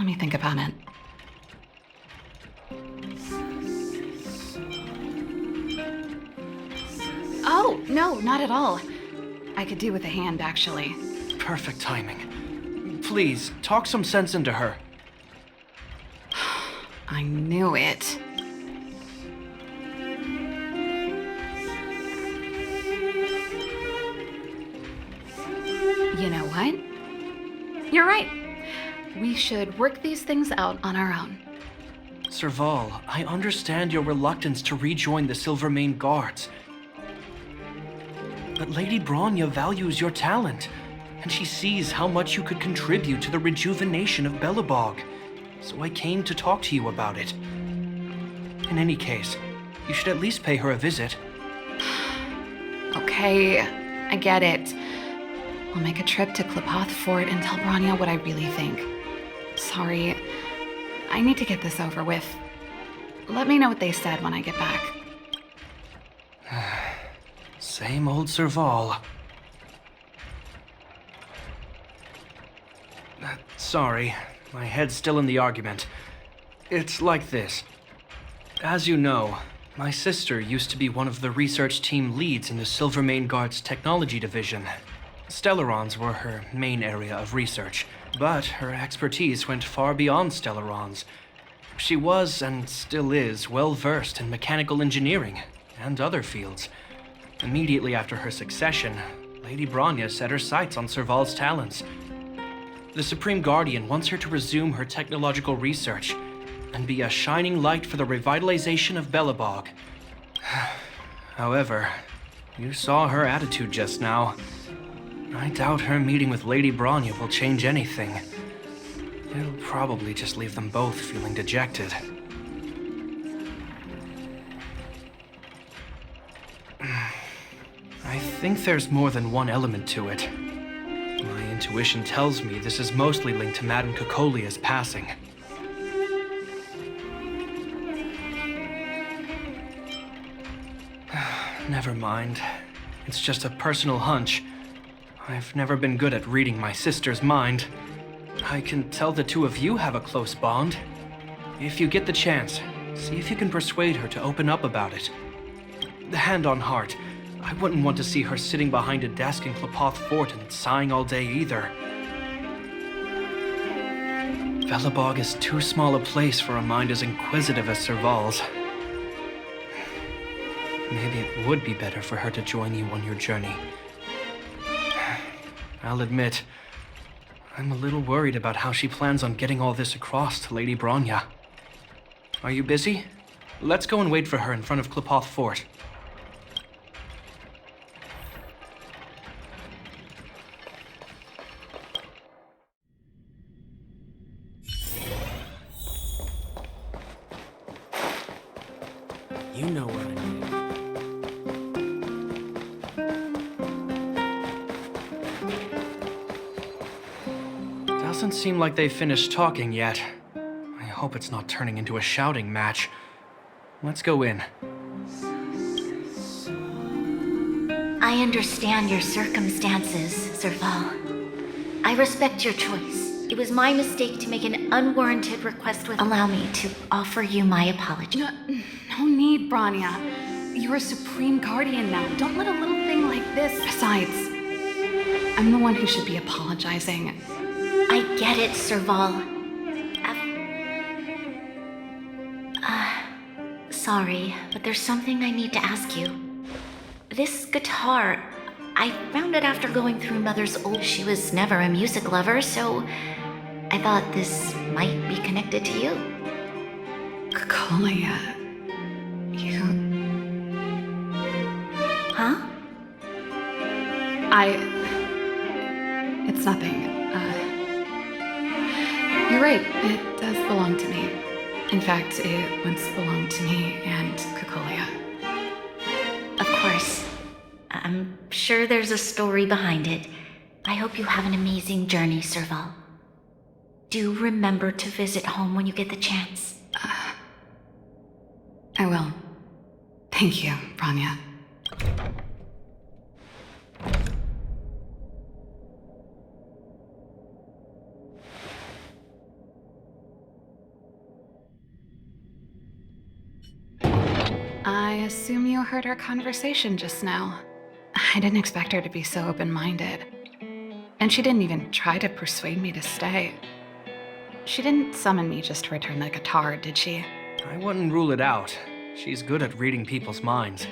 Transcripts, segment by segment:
Let me think about it. Oh, no, not at all. I could do with a hand, actually. Perfect timing. Please, talk some sense into her. I knew it. You know what? You're right. We should work these things out on our own. Serval, I understand your reluctance to rejoin the Silvermane Guards. But Lady Bronya values your talent, and she sees how much you could contribute to the rejuvenation of Belobog. So I came to talk to you about it. In any case, you should at least pay her a visit. Okay, I get it. I'll make a trip to Klapoth Fort and tell Bronya what I really think. Sorry, I need to get this over with. Let me know what they said when I get back. Same old Serval. Sorry, my head's still in the argument. It's like this. As you know, my sister used to be one of the research team leads in the Silvermane Guard's technology division. Stellarons were her main area of research, but her expertise went far beyond Stellarons. She was, and still is, well versed in mechanical engineering and other fields. Immediately after her succession, Lady Bronya set her sights on Serval's talents. The Supreme Guardian wants her to resume her technological research and be a shining light for the revitalization of Belobog. However, you saw her attitude just now. I doubt her meeting with Lady Bronya will change anything. It'll probably just leave them both feeling dejected. I think there's more than one element to it. My intuition tells me this is mostly linked to Madame Cocolia's passing. Never mind. It's just a personal hunch. I've never been good at reading my sister's mind. I can tell the two of you have a close bond. If you get the chance, see if you can persuade her to open up about it. Hand on heart, I wouldn't want to see her sitting behind a desk in Klapoth Fort and sighing all day either. Belobog is too small a place for a mind as inquisitive as Serval's. Maybe it would be better for her to join you on your journey. I'll admit, I'm a little worried about how she plans on getting all this across to Lady Bronya. Are you busy? Let's go and wait for her in front of Klapoth Fort. You know what I mean. Doesn't seem like they've finished talking yet. I hope it's not turning into a shouting match. Let's go in. I understand your circumstances, Serval. I respect your choice. It was my mistake to make an unwarranted request with— Allow me to offer you my apology. No need, Bronya. You're a Supreme Guardian now. Don't let a little thing like this— Besides, I'm the one who should be apologizing. I get it, Serval. Sorry, but there's something I need to ask you. This guitar, I found it after going through Mother's old— She was never a music lover, so I thought this might be connected to you. Cocolia, you... Huh? It's nothing. You're right, it does belong to me. In fact, it once belonged to me and Cocolia. Of course. I'm sure there's a story behind it. I hope you have an amazing journey, Serval. Do remember to visit home when you get the chance. I will. Thank you, Bronya. I assume you heard our conversation just now. I didn't expect her to be so open-minded. And she didn't even try to persuade me to stay. She didn't summon me just to return the guitar, did she? I wouldn't rule it out. She's good at reading people's minds.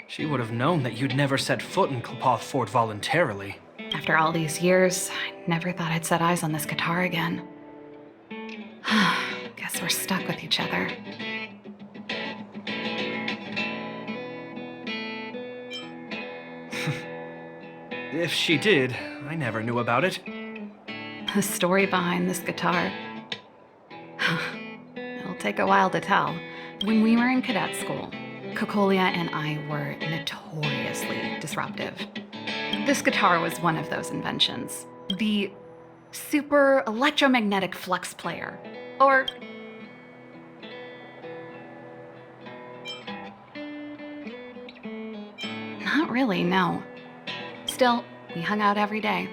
She would have known that you'd never set foot in Clopoth Fort voluntarily. After all these years, I never thought I'd set eyes on this guitar again. Guess we're stuck with each other. If she did, I never knew about it. The story behind this guitar. It'll take a while to tell. When we were in cadet school, Kokolia and I were notoriously disruptive. This guitar was one of those inventions. The super electromagnetic flux player. Or... not really, no. Still, we hung out every day.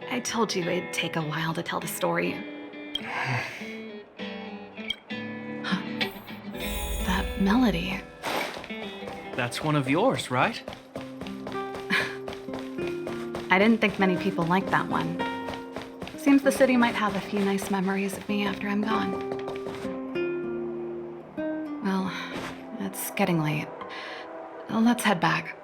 I told you it'd take a while to tell the story. That melody. That's one of yours, right? I didn't think many people liked that one. Seems the city might have a few nice memories of me after I'm gone. Well, it's getting late. Let's head back.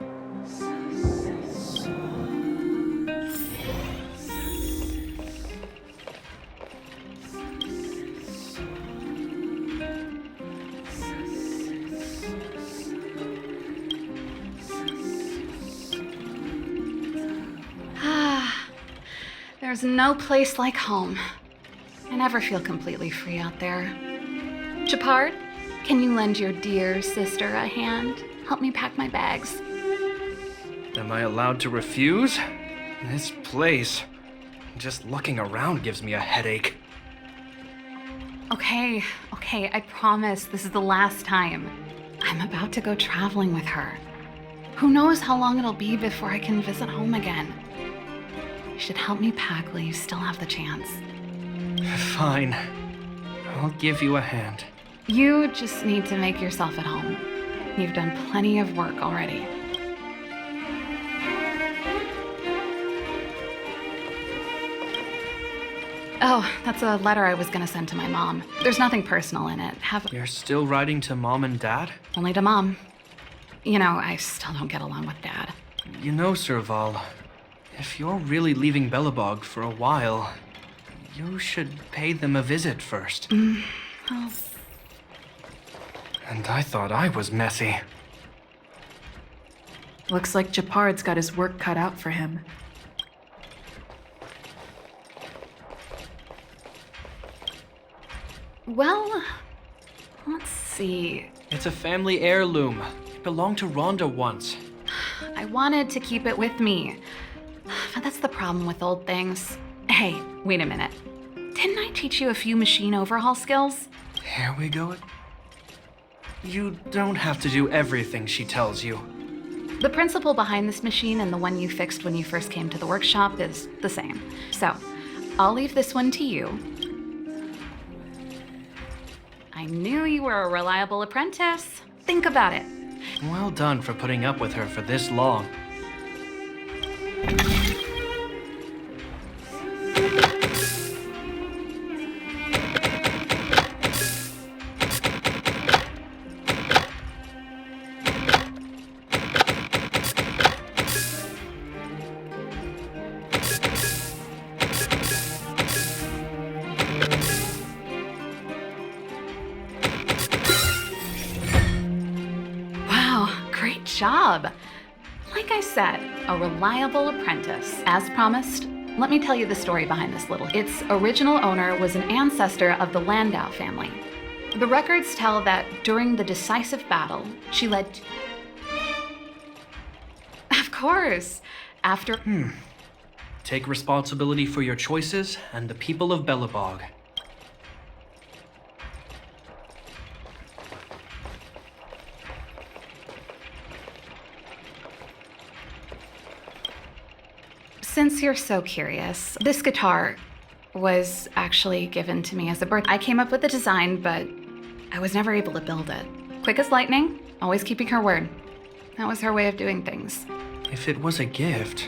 There's no place like home. I never feel completely free out there. Chapard, can you lend your dear sister a hand? Help me pack my bags. Am I allowed to refuse? This place... just looking around gives me a headache. Okay, I promise this is the last time. I'm about to go traveling with her. Who knows how long it'll be before I can visit home again. You should help me pack while you still have the chance. Fine. I'll give you a hand. You just need to make yourself at home. You've done plenty of work already. Oh, that's a letter I was gonna send to my mom. There's nothing personal in it. You're still writing to Mom and Dad? Only to Mom. You know, I still don't get along with Dad. You know, Serval, if you're really leaving Belobog for a while, you should pay them a visit first. Oh. And I thought I was messy. Looks like Japard's got his work cut out for him. Well, let's see. It's a family heirloom. It belonged to Rhonda once. I wanted to keep it with me. But that's the problem with old things. Hey, wait a minute. Didn't I teach you a few machine overhaul skills? Here we go. You don't have to do everything she tells you. The principle behind this machine and the one you fixed when you first came to the workshop is the same. So, I'll leave this one to you. I knew you were a reliable apprentice. Think about it. Well done for putting up with her for this long. Great job. Like I said, a reliable apprentice. As promised, let me tell you the story behind this little. Its original owner was an ancestor of the Landau family. The records tell that during the decisive battle, she led... Of course. After... Take responsibility for your choices and the people of Belobog. Since you're so curious, this guitar was actually given to me as a birth. I came up with the design, but I was never able to build it. Quick as lightning, always keeping her word. That was her way of doing things. If it was a gift,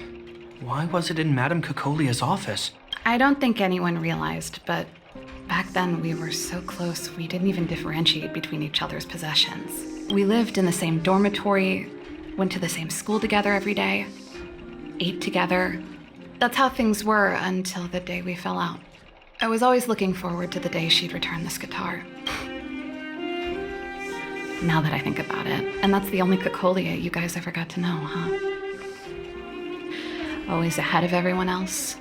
why was it in Madame Cocolia's office? I don't think anyone realized, but back then we were so close we didn't even differentiate between each other's possessions. We lived in the same dormitory, went to the same school together every day, ate together. That's how things were until the day we fell out. I was always looking forward to the day she'd return this guitar. Now that I think about it, and that's the only Cocolia you guys ever got to know, huh? Always ahead of everyone else,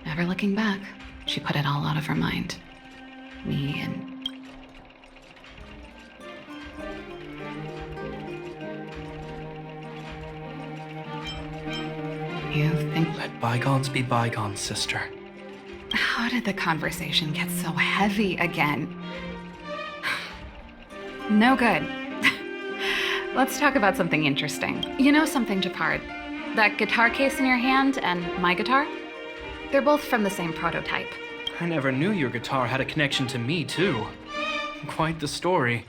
never looking back. She put it all out of her mind. Me and... You think... Let bygones be bygones, sister. How did the conversation get so heavy again? No good. Let's talk about something interesting. You know something, Japard? That guitar case in your hand and my guitar? They're both from the same prototype. I never knew your guitar had a connection to me, too. Quite the story.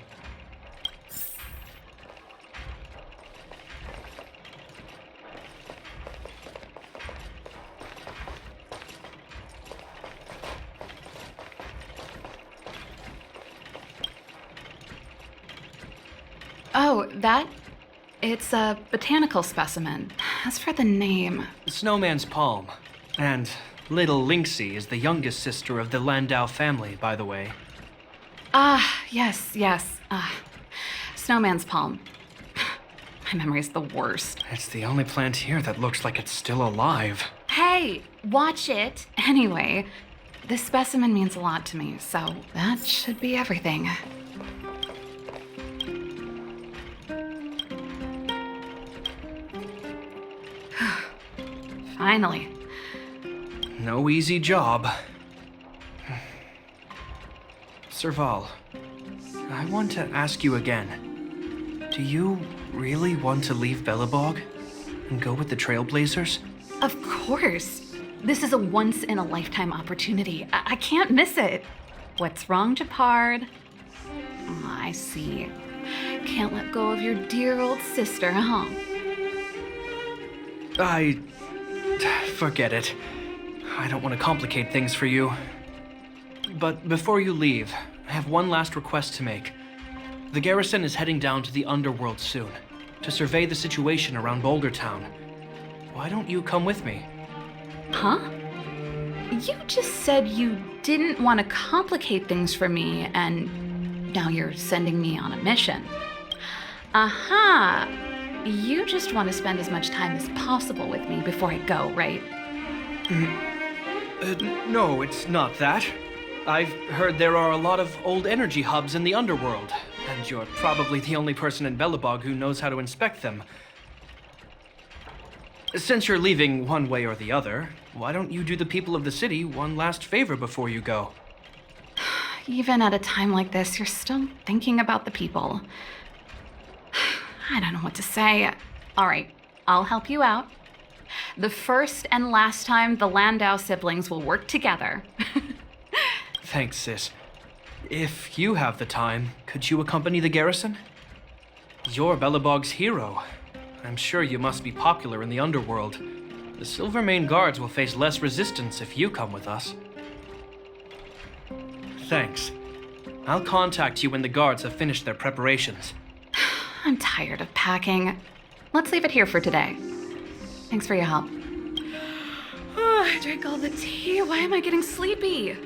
Oh, that? It's a botanical specimen. As for the name... Snowman's Palm. And little Lynxie is the youngest sister of the Landau family, by the way. Yes. Snowman's palm. My memory's the worst. It's the only plant here that looks like it's still alive. Hey, watch it. Anyway, this specimen means a lot to me, so that should be everything. Finally. No easy job. Serval, I want to ask you again. Do you really want to leave Belobog and go with the Trailblazers? Of course. This is a once-in-a-lifetime opportunity. I can't miss it. What's wrong, Japard? I see. Can't let go of your dear old sister, huh? Forget it. I don't want to complicate things for you. But before you leave, I have one last request to make. The garrison is heading down to the underworld soon, to survey the situation around Boulder Town. Why don't you come with me? Huh? You just said you didn't want to complicate things for me, and now you're sending me on a mission. Aha! You just want to spend as much time as possible with me before I go, right? No, it's not that. I've heard there are a lot of old energy hubs in the underworld, and you're probably the only person in Belobog who knows how to inspect them. Since you're leaving one way or the other, why don't you do the people of the city one last favor before you go? Even at a time like this, you're still thinking about the people. I don't know what to say. All right, I'll help you out. The first and last time the Landau siblings will work together. Thanks, sis. If you have the time, could you accompany the garrison? You're Belobog's hero. I'm sure you must be popular in the underworld. The Silvermane Guards will face less resistance if you come with us. Thanks. I'll contact you when the guards have finished their preparations. I'm tired of packing. Let's leave it here for today. Thanks for your help. I drank all the tea. Why am I getting sleepy?